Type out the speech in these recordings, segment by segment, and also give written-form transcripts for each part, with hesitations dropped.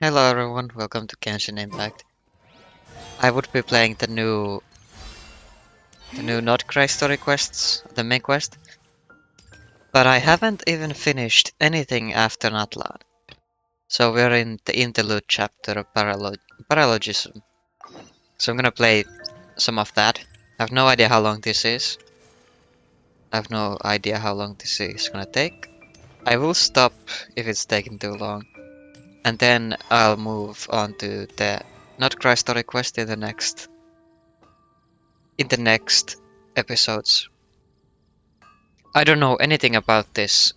Hello everyone, welcome to Genshin Impact. I would be playing the new Not Cry story quests, the main quest, but I haven't even finished anything after Natlan. So we're in the Interlude chapter of Paralogism. So I'm gonna play some of that. I have no idea how long this is. I have no idea how long this is gonna take. I will stop if it's taking too long. And then I'll move on to the Not Cry story quest in the next episodes. I don't know anything about this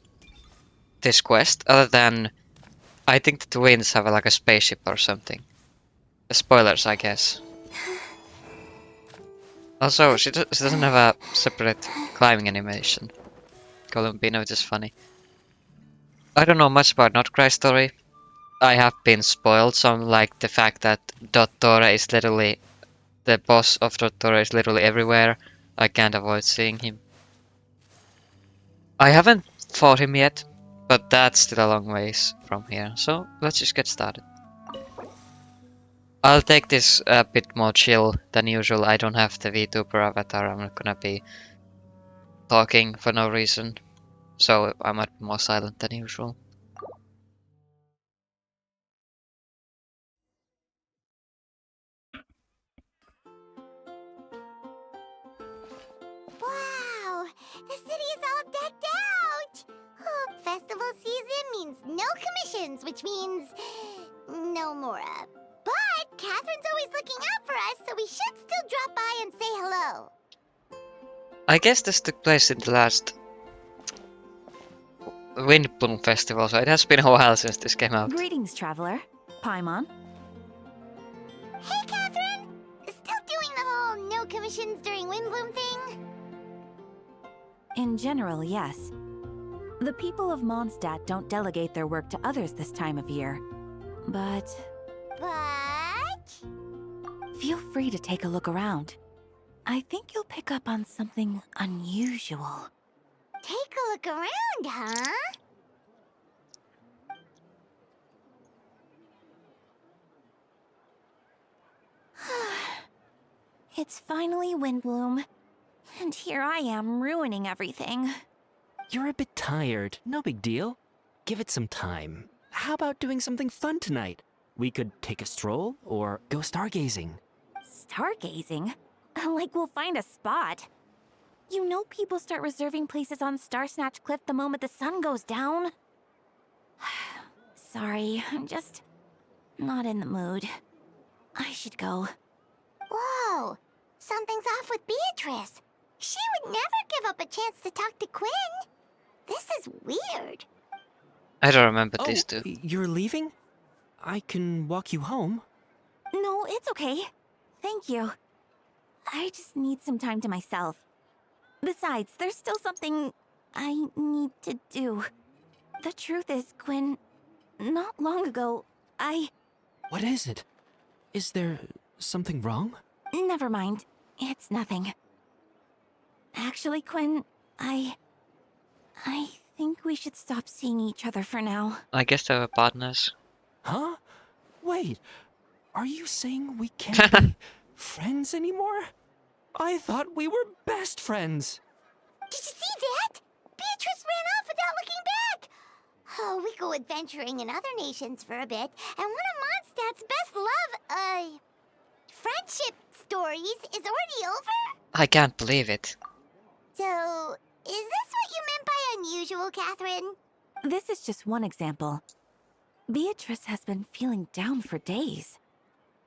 quest other than I think the twins have like a spaceship or something. Spoilers, I guess. Also, she doesn't have a separate climbing animation. Columbino, which is funny. I don't know much about Notcry story. I have been spoiled some, like the fact that Dottore is literally the boss of Dottore is literally everywhere. I can't avoid seeing him. I haven't fought him yet, but that's still a long ways from here. So let's just get started. I'll take this a bit more chill than usual. I don't have the VTuber avatar. I'm not gonna be talking for no reason. So I might be more silent than usual. Wow! The city is all decked out! Oh, festival season means no commissions, which means no Mora. But Catherine's always looking out for us, so we should still drop by and say hello. I guess this took place in the last Windbloom festival, so it has been a while since this came out. Greetings, traveler. Paimon. Hey, Catherine! Still doing the whole no commissions during Windbloom thing? In general, yes. The people of Mondstadt don't delegate their work to others this time of year. But But... feel free to take a look around. I think you'll pick up on something unusual. take a look around, huh? It's finally Windbloom. And here I am ruining everything. You're a bit tired. No big deal. Give it some time. How about doing something fun tonight? We could take a stroll or go stargazing. Stargazing? Like we'll find a spot. You know people start reserving places on Starsnatch Cliff the moment the sun goes down. Sorry, I'm just not in the mood. I should go. Whoa! Something's off with Beatrice. She would never give up a chance to talk to Quinn. This is weird. I don't remember these two. You're leaving? I can walk you home. No, it's okay. Thank you. I just need some time to myself. Besides, there's still something I need to do. The truth is, Quinn, not long ago, What is it? Is there something wrong? Never mind. It's nothing. Actually, Quinn, I think we should stop seeing each other for now. I guess they were partners. Huh? Wait, are you saying we can't be friends anymore? I thought we were best friends. Did you see that? Beatrice ran off without looking back. Oh, we go adventuring in other nations for a bit, and one of Mondstadt's best friendship stories is already over? I can't believe it. So, is this what you meant by unusual, Catherine? This is just one example. Beatrice has been feeling down for days.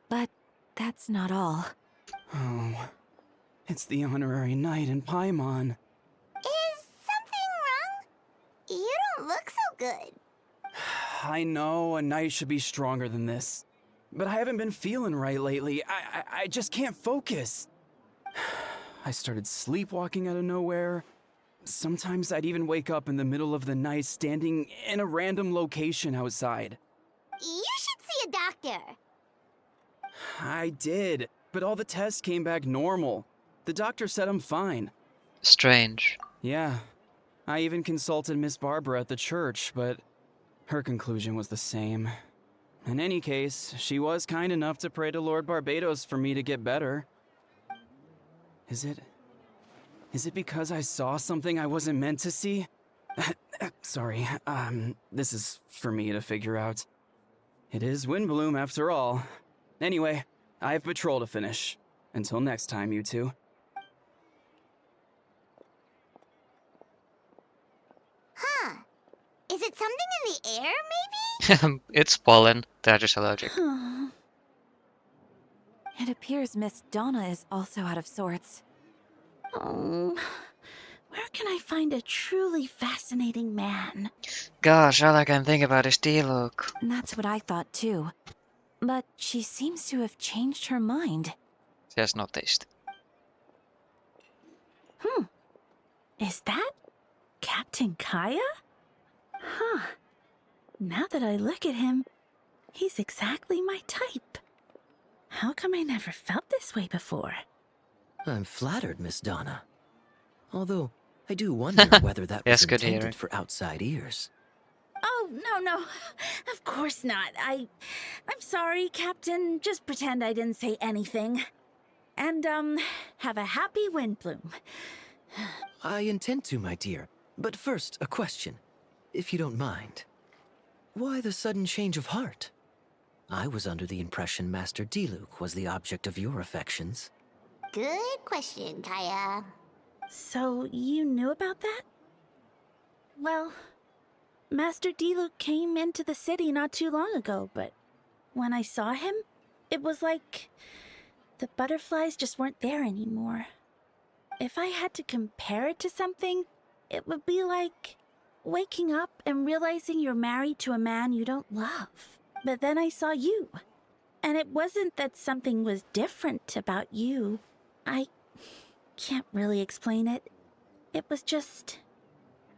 But that's not all. Oh, it's the honorary knight in Paimon. Is something wrong? You don't look so good. I know a knight should be stronger than this, but I haven't been feeling right lately. I just can't focus. I started sleepwalking out of nowhere. Sometimes I'd even wake up in the middle of the night standing in a random location outside. You should see a doctor. I did, but all the tests came back normal. The doctor said I'm fine. Strange. Yeah, I even consulted Miss Barbara at the church, but her conclusion was the same. In any case, she was kind enough to pray to Lord Barbados for me to get better. Is it because I saw something I wasn't meant to see? Sorry, this is for me to figure out. It is Windbloom after all. Anyway, I have patrol to finish. Until next time, you two. Huh. Is it something in the air, maybe? It's pollen. They're just allergic. It appears Miss Donna is also out of sorts. Oh, where can I find a truly fascinating man? Gosh, all I can think about is D-Look. And that's what I thought too. But she seems to have changed her mind. She has no taste. Is that Captain Kaya? Huh. Now that I look at him, he's exactly my type. How come I never felt this way before? I'm flattered, Miss Donna. Although, I do wonder whether that Yes, was good hearing. intended for outside ears. Oh, no. Of course not. I'm sorry, Captain. Just pretend I didn't say anything. And, have a happy Windbloom. I intend to, my dear. But first, a question, if you don't mind. Why the sudden change of heart? I was under the impression Master Diluc was the object of your affections. Good question, Kaya. So, you knew about that? Well, Master Diluc came into the city not too long ago, but when I saw him, it was like the butterflies just weren't there anymore. If I had to compare it to something, it would be like waking up and realizing you're married to a man you don't love. But then I saw you, and it wasn't that something was different about you. I can't really explain it. It was just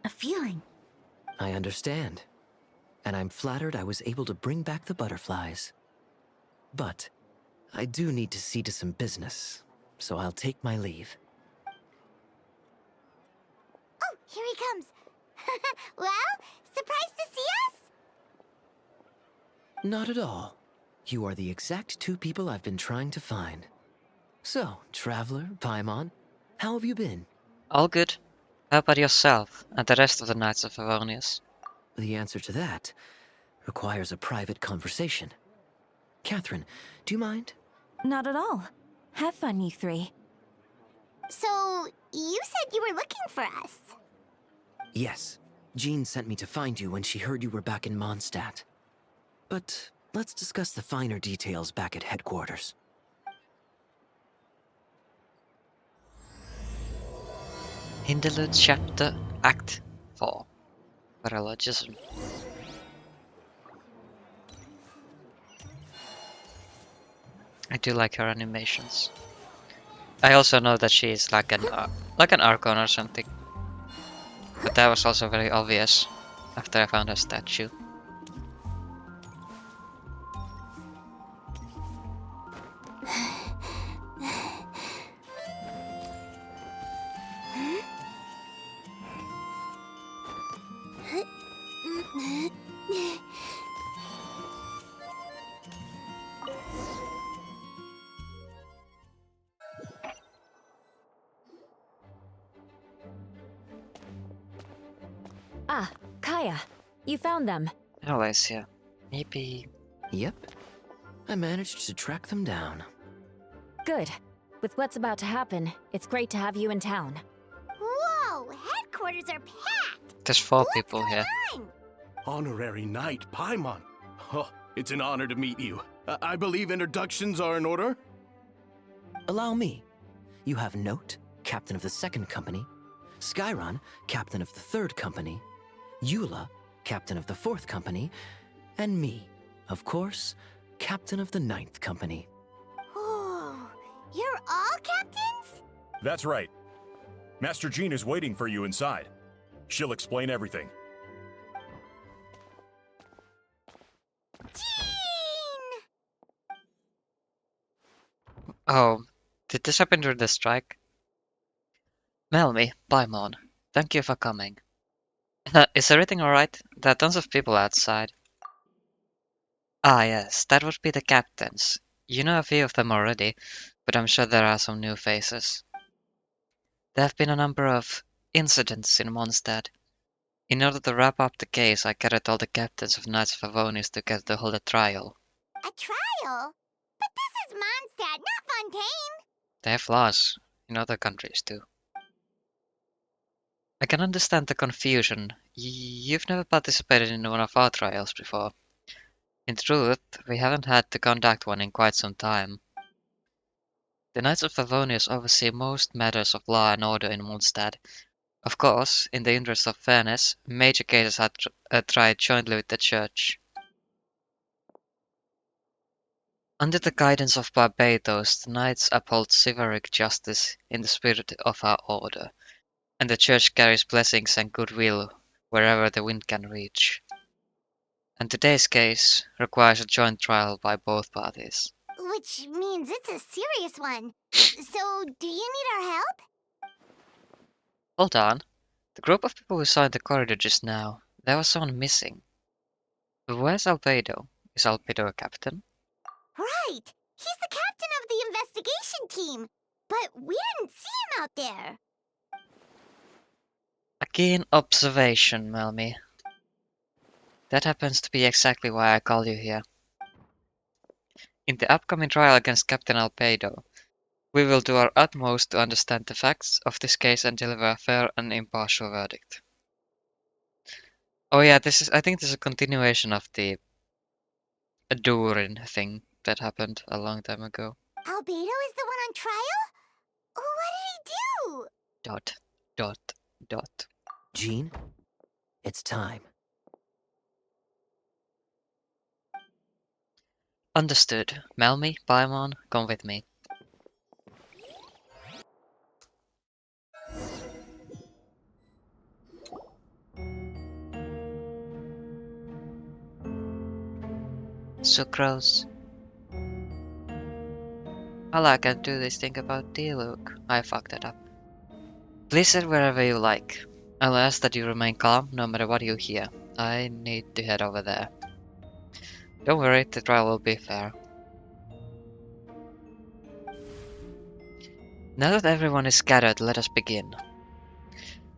a feeling. I understand. And I'm flattered I was able to bring back the butterflies. But I do need to see to some business, so I'll take my leave. Oh, here he comes. Well, surprised to see us? Not at all. You are the exact two people I've been trying to find. So, Traveler, Paimon, how have you been? All good. How about yourself and the rest of the Knights of Favonius? The answer to that requires a private conversation. Catherine, do you mind? Not at all. Have fun, you three. So, you said you were looking for us. Yes. Jean sent me to find you when she heard you were back in Mondstadt. But let's discuss the finer details back at headquarters. Interlude chapter Act 4. Paralogism. I do like her animations. I also know that she is like an Archon or something. But that was also very obvious after I found her statue. Ah, Kaya. You found them. Alicia. Maybe... Yep. I managed to track them down. Good. With what's about to happen, it's great to have you in town. Whoa, headquarters are packed. there's 4 What's people going here. on? Honorary Knight Paimon. Oh, it's an honor to meet you. I believe introductions are in order? Allow me. You have Note, captain of the 2nd Company, Skyron, captain of the 3rd Company, Eula, captain of the 4th Company, and me, of course, captain of the 9th Company. Oh, you're all captains? That's right. Master Jean is waiting for you inside. She'll explain everything. Jean! Oh, did this happen during the strike? Melmy, Paimon, thank you for coming. Is everything alright? There are tons of people outside. Ah, yes, that would be the captains. You know a few of them already, but I'm sure there are some new faces. There have been a number of incidents in Mondstadt. In order to wrap up the case, I gathered all the captains of Knights of Favonius together to hold a trial. A trial? But this is Mondstadt, not Fontaine! They have laws in other countries too. I can understand the confusion. You've never participated in one of our trials before. In truth, we haven't had to conduct one in quite some time. The Knights of Favonius oversee most matters of law and order in Mondstadt. Of course, in the interest of fairness, major cases are tried jointly with the Church. Under the guidance of Barbados, the Knights uphold chivalric justice in the spirit of our order, and the Church carries blessings and goodwill wherever the wind can reach. And today's case requires a joint trial by both parties. Which means it's a serious one. So, do you need our help? Hold on. The group of people who saw in the corridor just now, there was someone missing. Where's Albedo? Is Albedo a captain? Right! He's the captain of the investigation team! But we didn't see him out there! A keen observation, Melmy. That happens to be exactly why I called you here. In the upcoming trial against Captain Albedo, we will do our utmost to understand the facts of this case and deliver a fair and impartial verdict. Oh yeah, I think this is a continuation of the Durin thing that happened a long time ago. Albedo is the one on trial? What did he do? Dot, dot, dot. Jean, it's time. Understood. Melmy, Paimon, come with me. Sucrose. All I can do is think about D-Luke. I fucked that up. Please sit wherever you like. I'll ask that you remain calm no matter what you hear. I need to head over there. Don't worry, the trial will be fair. Now that everyone is scattered, let us begin.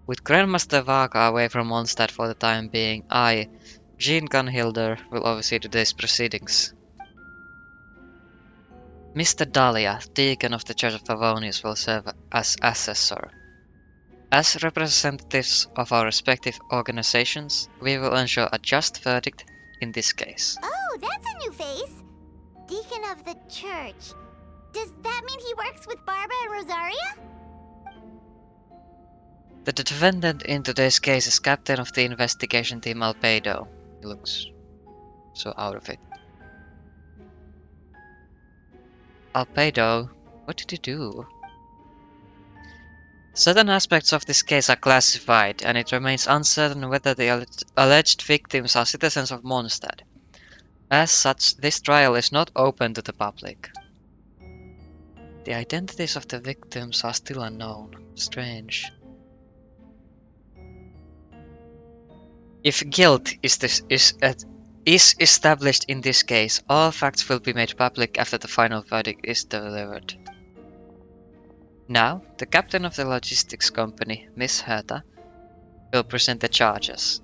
With Grandmaster Vaga away from Mondstadt for the time being, I, Jean Gunhilder, will oversee today's proceedings. Mr. Dahlia, Deacon of the Church of Favonius, will serve as assessor. As representatives of our respective organizations, we will ensure a just verdict in this case. Oh, that's a new face! Deacon of the church. Does that mean he works with Barbara and Rosaria? The defendant in today's case is captain of the investigation team Albedo. He looks so out of it. Albedo, what did you do? Certain aspects of this case are classified, and it remains uncertain whether the alleged victims are citizens of Mondstadt. As such, this trial is not open to the public. The identities of the victims are still unknown. Strange. If guilt is established in this case, all facts will be made public after the final verdict is delivered. Now, the captain of the logistics company, Miss Herta, will present the charges.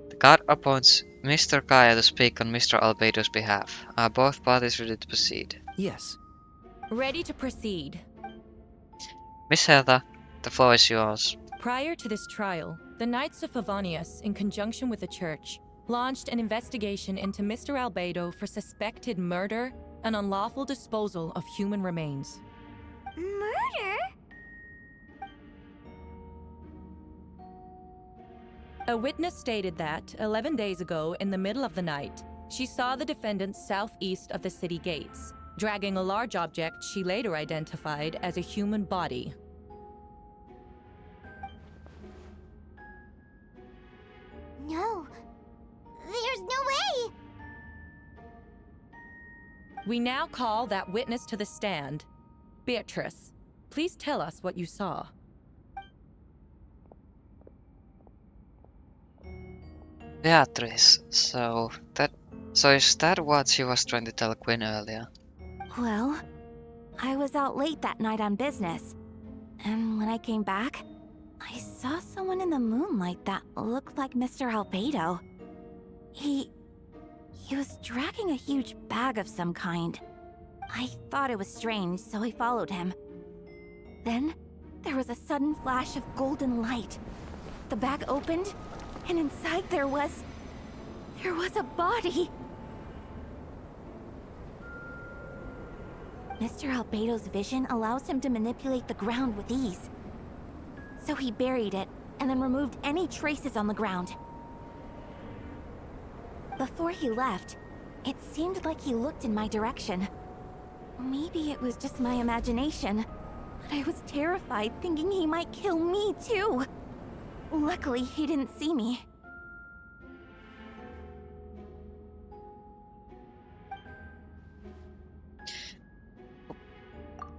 The guard appoints Mr. Kaya to speak on Mr. Albedo's behalf. Are both parties ready to proceed? Yes. Ready to proceed. Miss Herta, the floor is yours. Prior to this trial, the Knights of Favonius, in conjunction with the Church, launched an investigation into Mr. Albedo for suspected murder and unlawful disposal of human remains. Murder? A witness stated that, 11 days ago, in the middle of the night, she saw the defendant southeast of the city gates, dragging a large object she later identified as a human body. No. There's no way! We now call that witness to the stand. Beatrice, please tell us what you saw. Beatrice, so So is that what she was trying to tell Quinn earlier? Well, I was out late that night on business. And when I came back, I saw someone in the moonlight that looked like Mr. Albedo. He was dragging a huge bag of some kind. I thought it was strange, so I followed him. Then, there was a sudden flash of golden light. The bag opened, and inside there was a body. Mr. Albedo's vision allows him to manipulate the ground with ease. So he buried it, and then removed any traces on the ground. Before he left, it seemed like he looked in my direction. Maybe it was just my imagination, but I was terrified thinking he might kill me too. Luckily, he didn't see me.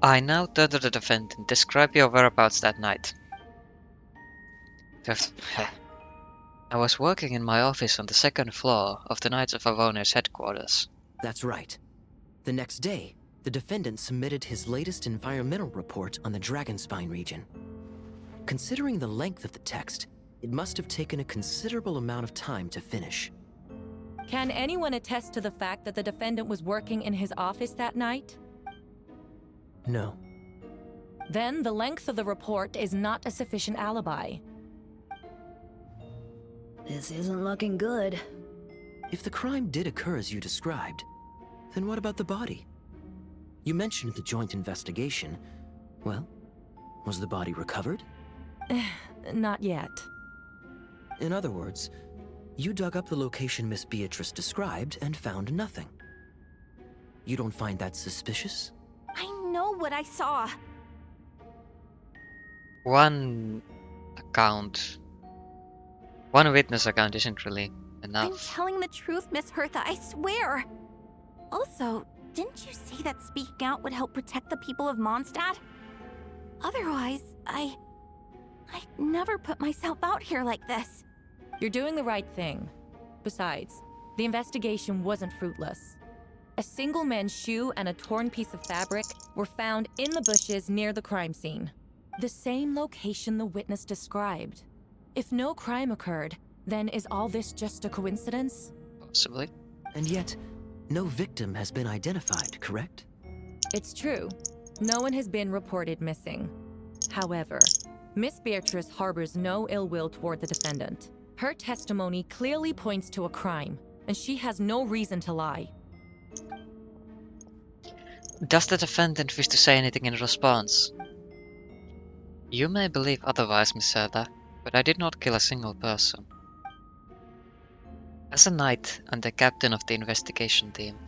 I now turn to the defendant. Describe your whereabouts that night. I was working in my office on the second floor of the Knights of Avonir's headquarters. That's right. The next day, the defendant submitted his latest environmental report on the Dragonspine region. Considering the length of the text, it must have taken a considerable amount of time to finish. Can anyone attest to the fact that the defendant was working in his office that night? No. Then the length of the report is not a sufficient alibi. This isn't looking good. If the crime did occur as you described, then what about the body? You mentioned the joint investigation. Well, was the body recovered? Not yet. In other words, you dug up the location Miss Beatrice described and found nothing. You don't find that suspicious? I know what I saw. One witness account isn't really I'm enough. telling the truth, Miss Hertha, I swear. Also, didn't you say that speaking out would help protect the people of Mondstadt? Otherwise, I'd never put myself out here like this. You're doing the right thing. Besides, the investigation wasn't fruitless. A single man's shoe and a torn piece of fabric were found in the bushes near the crime scene. The same location the witness described. If no crime occurred, then is all this just a coincidence? Possibly. And yet, no victim has been identified, correct? It's true. No one has been reported missing. However, Miss Beatrice harbors no ill will toward the defendant. Her testimony clearly points to a crime, and she has no reason to lie. Does the defendant wish to say anything in response? You may believe otherwise, Miss Hertha, but I did not kill a single person. As a knight and the captain of the investigation team,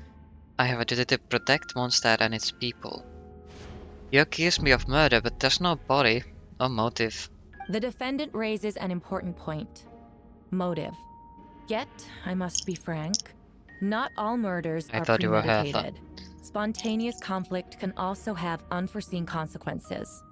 I have a duty to protect Mondstadt and its people. You accuse me of murder, but there's no body, no motive. The defendant raises an important point. Motive. Yet, I must be frank, not all murders I are thought you were Hertha. premeditated. Spontaneous conflict can also have unforeseen consequences.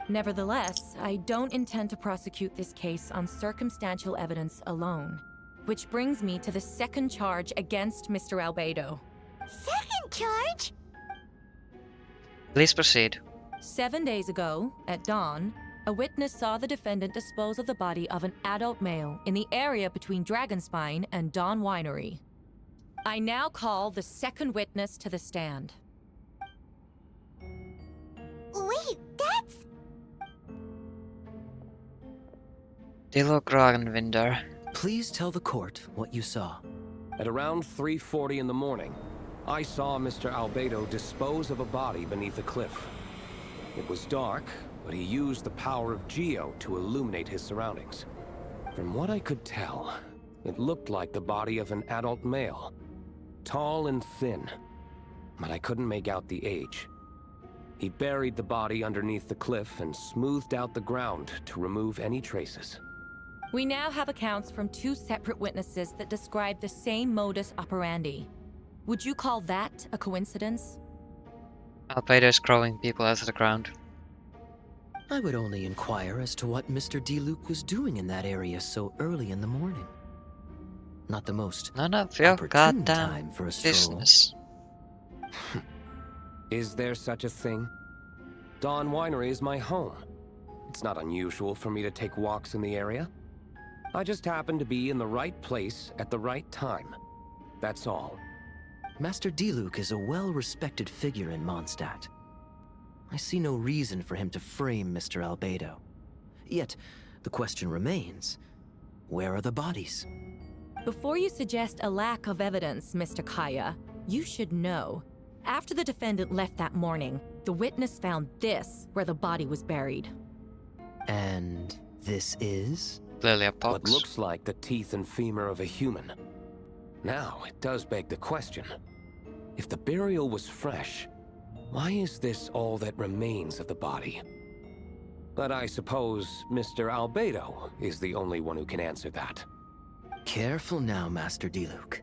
Nevertheless, I don't intend to prosecute this case on circumstantial evidence alone. Which brings me to the second charge against Mr. Albedo. Second charge? Please proceed. 7 days ago, at dawn, a witness saw the defendant dispose of the body of an adult male in the area between Dragonspine and Dawn Winery. I now call the second witness to the stand. Wait, that's... Dilo Gragenwinder. Please tell the court what you saw. At around 3:40 in the morning, I saw Mr. Albedo dispose of a body beneath a cliff. It was dark, but he used the power of Geo to illuminate his surroundings. From what I could tell, it looked like the body of an adult male. Tall and thin, but I couldn't make out the age. He buried the body underneath the cliff and smoothed out the ground to remove any traces. We now have accounts from two separate witnesses that describe the same modus operandi. Would you call that a coincidence? Albedo's growing people out of the ground. I would only inquire as to what Mr. D. Luke was doing in that area so early in the morning. Not the most None of your opportune goddamn time for a stroll. business. Is there such a thing? Dawn Winery is my home. It's not unusual for me to take walks in the area. I just happen to be in the right place at the right time. That's all. Master Diluc is a well-respected figure in Mondstadt. I see no reason for him to frame Mr. Albedo. Yet, the question remains, where are the bodies? Before you suggest a lack of evidence, Mr. Kaya, you should know. After the defendant left that morning, the witness found this where the body was buried. And this is? Clearly a What box. looks like the teeth and femur of a human. Now, it does beg the question. If the burial was fresh, why is this all that remains of the body? But I suppose Mr. Albedo is the only one who can answer that. Careful now, Master Diluc.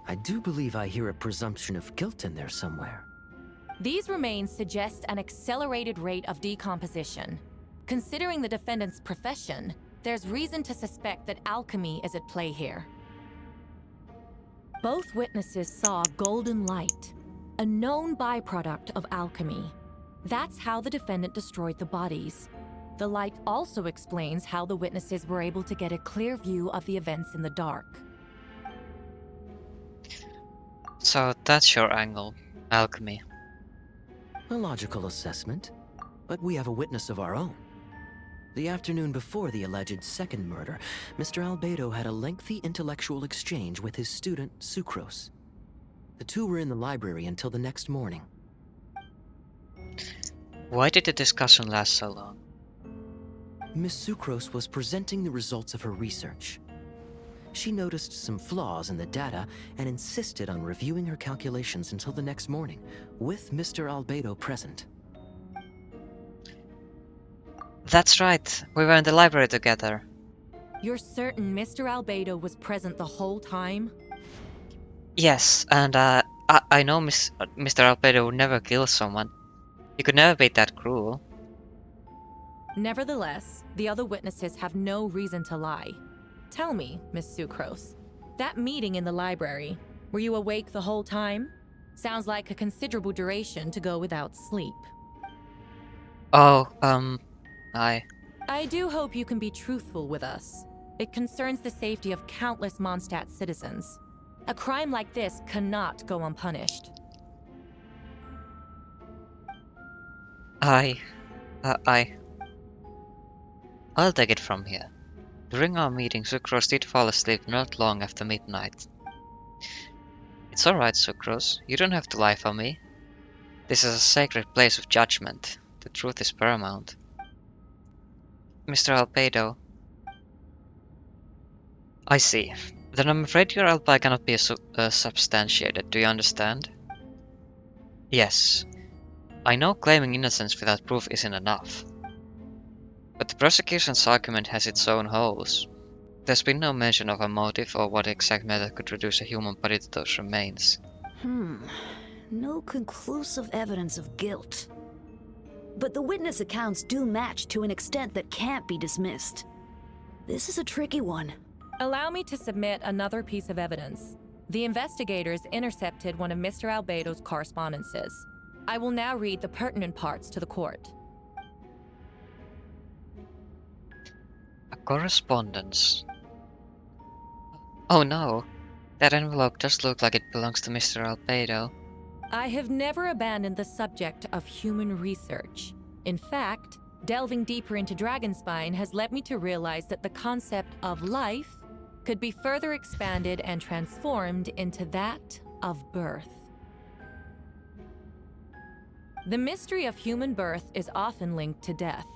I do believe I hear a presumption of guilt in there somewhere. These remains suggest an accelerated rate of decomposition. Considering the defendant's profession, there's reason to suspect that alchemy is at play here. Both witnesses saw golden light, a known byproduct of alchemy. That's how the defendant destroyed the bodies. The light also explains how the witnesses were able to get a clear view of the events in the dark. So that's your angle. Alchemy. A logical assessment, but we have a witness of our own. The afternoon before the alleged second murder, Mr. Albedo had a lengthy intellectual exchange with his student, Sucrose. The two were in the library until the next morning. Why did the discussion last so long? Miss Sucrose was presenting the results of her research. She noticed some flaws in the data and insisted on reviewing her calculations until the next morning, with Mr. Albedo present. That's right. We were in the library together. You're certain Mr. Albedo was present the whole time? Yes, and I know Mr. Albedo would never kill someone. He could never be that cruel. Nevertheless, the other witnesses have no reason to lie. Tell me, Miss Sucrose, that meeting in the library, were you awake the whole time? Sounds like a considerable duration to go without sleep. Oh, I do hope you can be truthful with us. It concerns the safety of countless Mondstadt citizens. A crime like this cannot go unpunished. I'll take it from here. During our meeting, Sucrose did fall asleep not long after midnight. It's alright, Sucrose. You don't have to lie for me. This is a sacred place of judgment. The truth is paramount. Mr. Albedo. I see. Then I'm afraid your alibi cannot be substantiated, do you understand? Yes. I know claiming innocence without proof isn't enough. But the prosecution's argument has its own holes. There's been no mention of a motive or what exact method could reduce a human body to those remains. No conclusive evidence of guilt. But the witness accounts do match to an extent that can't be dismissed. This is a tricky one. Allow me to submit another piece of evidence. The investigators intercepted one of Mr. Albedo's correspondences. I will now read the pertinent parts to the court. A correspondence. Oh no, that envelope does look like it belongs to Mr. Albedo. I have never abandoned the subject of human research. In fact, delving deeper into Dragonspine has led me to realize that the concept of life could be further expanded and transformed into that of birth. The mystery of human birth is often linked to death.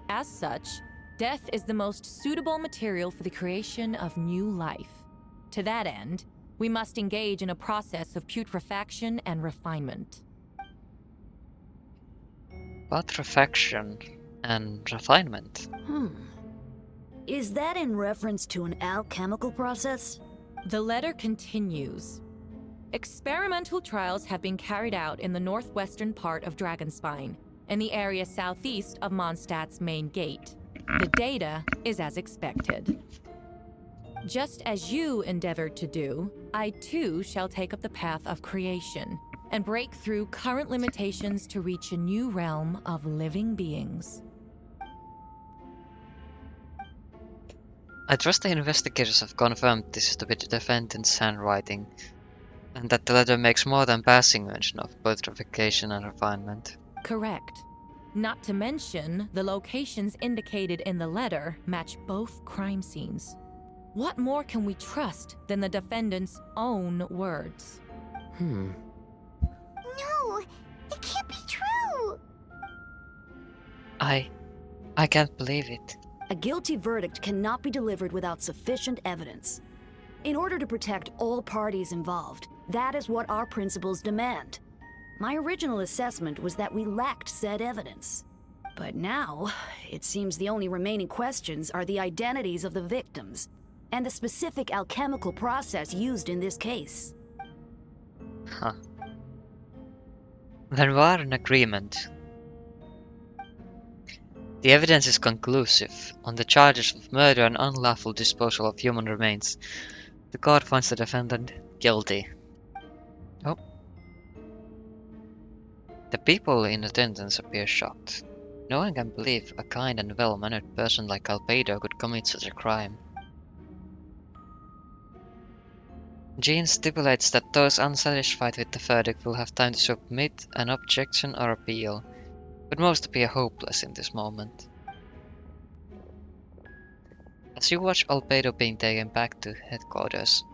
As such, death is the most suitable material for the creation of new life. To that end, we must engage in a process of putrefaction and refinement. Putrefaction and refinement. Is that in reference to an alchemical process? The letter continues. Experimental trials have been carried out in the northwestern part of Dragonspine, in the area southeast of Mondstadt's main gate. The data is as expected. Just as you endeavored to do, I too shall take up the path of creation and break through current limitations to reach a new realm of living beings. I trust the investigators have confirmed this is the defendant's handwriting, and that the letter makes more than passing mention of purification and refinement. Correct. Not to mention, the locations indicated in the letter match both crime scenes. What more can we trust than the defendant's own words? No, it can't be true. I can't believe it. A guilty verdict cannot be delivered without sufficient evidence. In order to protect all parties involved, that is what our principles demand. My original assessment was that we lacked said evidence. But now, it seems the only remaining questions are the identities of the victims and the specific alchemical process used in this case. Huh. Then we are in agreement. The evidence is conclusive on the charges of murder and unlawful disposal of human remains. The court finds the defendant guilty. Oh. The people in attendance appear shocked. No one can believe a kind and well-mannered person like Albedo could commit such a crime. Jean stipulates that those unsatisfied with the verdict will have time to submit an objection or appeal, but most appear hopeless in this moment. As you watch Albedo being taken back to headquarters,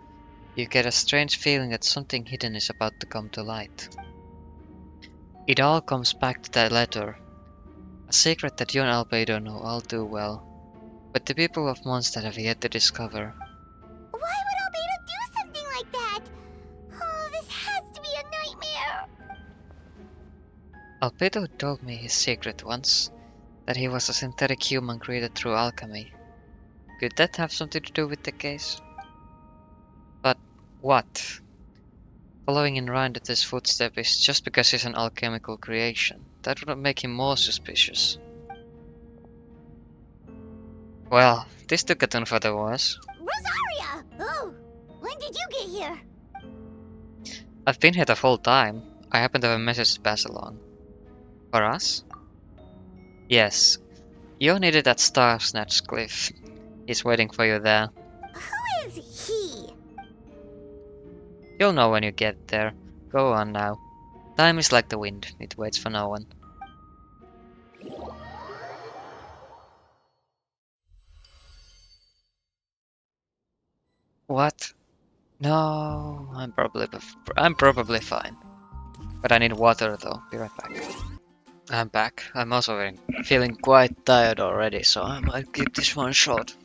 you get a strange feeling that something hidden is about to come to light. It all comes back to that letter, a secret that you and Albedo know all too well, but the people of Mondstadt have yet to discover. Why would Albedo do something like that? Oh, this has to be a nightmare. Albedo told me his secret once, that he was a synthetic human created through alchemy. Could that have something to do with the case? But what? Following in Ryan's footsteps just because he's an alchemical creation, that would make him more suspicious. Well, this took a turn for the worse. Rosaria! Oh, when did you get here? I've been here the whole time. I happen to have a message to pass along. For us? Yes. You needed that Star Snatch Cliff. He's waiting for you there. Who is he? You'll know when you get there. Go on now. Time is like the wind, it waits for no one. What? No, I'm probably fine. But I need water though. Be right back. I'm back. I'm also feeling quite tired already, so I might keep this one short.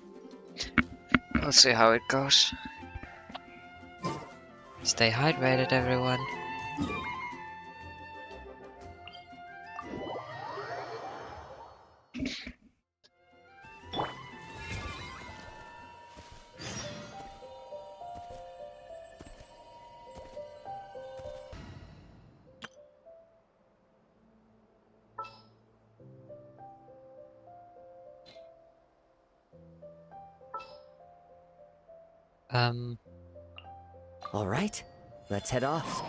We'll see how it goes. Stay hydrated, everyone. All right, let's head off.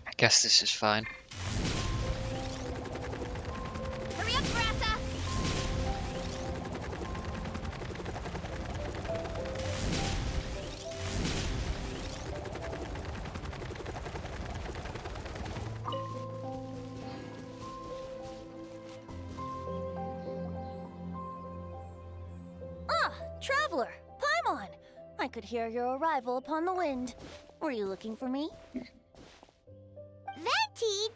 I guess this is fine. Hurry up, Brassa! Traveler, Paimon! I could hear your arrival upon the wind. Were you looking for me? Venti,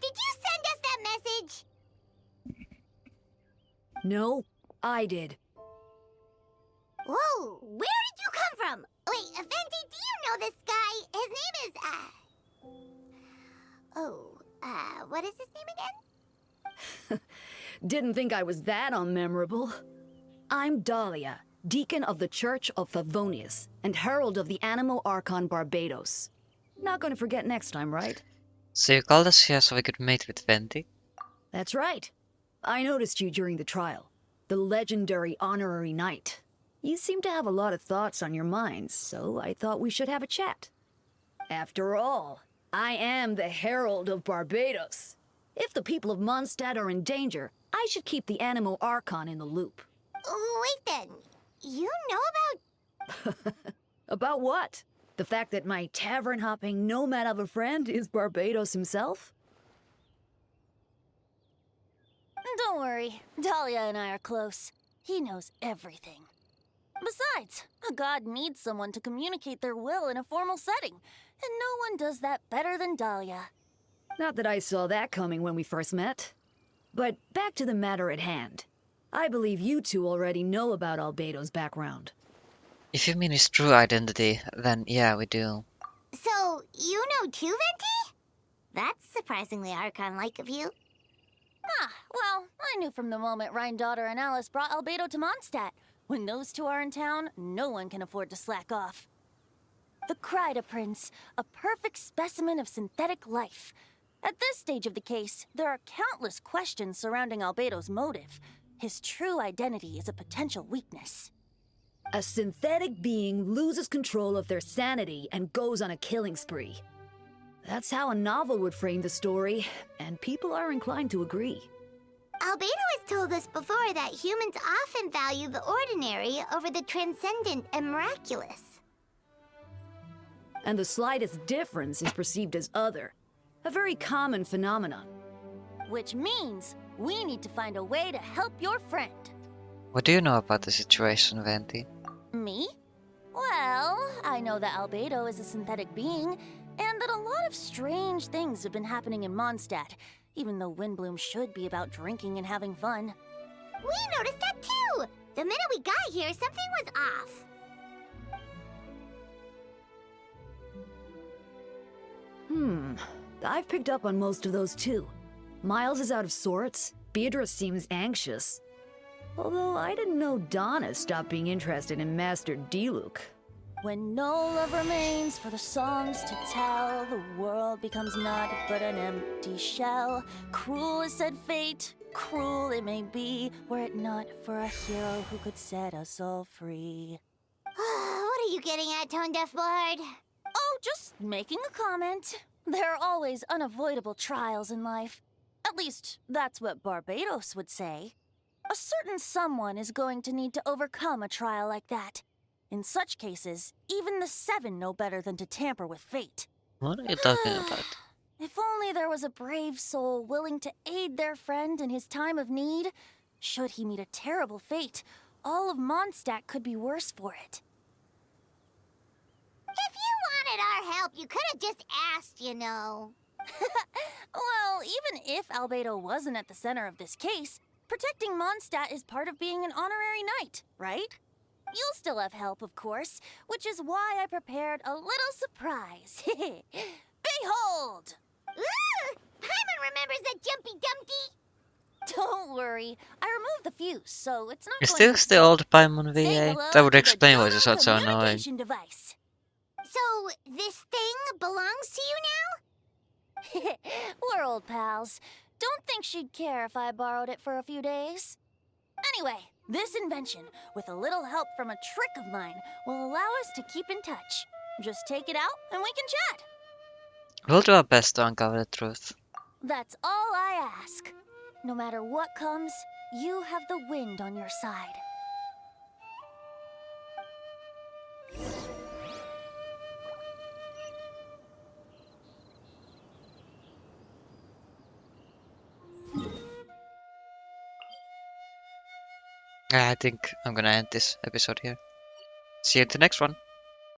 did you send us that message? No, I did. Whoa, where did you come from? Wait, Venti, do you know this guy? His name is, what is his name again? Didn't think I was that unmemorable. I'm Dahlia, Deacon of the Church of Favonius, and Herald of the Animo Archon Barbados. Not gonna forget next time, right? So you called us here so we could meet with Venti? That's right. I noticed you during the trial. The legendary honorary knight. You seem to have a lot of thoughts on your minds, so I thought we should have a chat. After all, I am the Herald of Barbados. If the people of Mondstadt are in danger, I should keep the Animo Archon in the loop. Wait then, you know about... About what? The fact that my tavern-hopping nomad of a friend is Barbados himself? Don't worry, Dahlia and I are close. He knows everything. Besides, a god needs someone to communicate their will in a formal setting, and no one does that better than Dahlia. Not that I saw that coming when we first met. But back to the matter at hand. I believe you two already know about Albedo's background. If you mean his true identity, then yeah, we do. So, you know too, Venti? That's surprisingly Archon-like of you. Ah, well, I knew from the moment Rhine-daughter and Alice brought Albedo to Mondstadt. When those two are in town, no one can afford to slack off. The Kryda Prince, a perfect specimen of synthetic life. At this stage of the case, there are countless questions surrounding Albedo's motive. His true identity is a potential weakness. A synthetic being loses control of their sanity and goes on a killing spree. That's how a novel would frame the story, and people are inclined to agree. Albedo has told us before that humans often value the ordinary over the transcendent and miraculous. And the slightest difference is perceived as other. A very common phenomenon. Which means we need to find a way to help your friend. What do you know about the situation, Venti? Me? Well, I know that Albedo is a synthetic being, and that a lot of strange things have been happening in Mondstadt, even though Windbloom should be about drinking and having fun. We noticed that too! The minute we got here, something was off. I've picked up on most of those too. Miles is out of sorts, Beatrice seems anxious. Although I didn't know Donna stopped being interested in Master Diluc. When no love remains for the songs to tell, the world becomes naught but an empty shell. Cruel is said fate, cruel it may be, were it not for a hero who could set us all free. What are you getting at, Tone Deaf Bard? Oh, just making a comment. There are always unavoidable trials in life. At least, that's what Barbados would say. A certain someone is going to need to overcome a trial like that. In such cases, even the Seven know better than to tamper with fate. What are you talking about? If only there was a brave soul willing to aid their friend in his time of need. Should he meet a terrible fate, all of Mondstadt could be worse for it. If you wanted our help, you could have just asked, you know. Well, even if Albedo wasn't at the center of this case, protecting Mondstadt is part of being an honorary knight, right? You'll still have help, of course, which is why I prepared a little surprise. Behold! Ooh! Paimon remembers that Jumpy Dumpty! Don't worry, I removed the fuse, so it's not Is going this to the old Paimon Say VA? hello That would to the explain why Dodo this is so annoying. communication device. So, this thing belongs to you now? We're old pals. Don't think she'd care if I borrowed it for a few days. Anyway, this invention, with a little help from a trick of mine, will allow us to keep in touch. Just take it out and we can chat. We'll do our best to uncover the truth. That's all I ask. No matter what comes, you have the wind on your side. I think I'm gonna end this episode here. See you in the next one.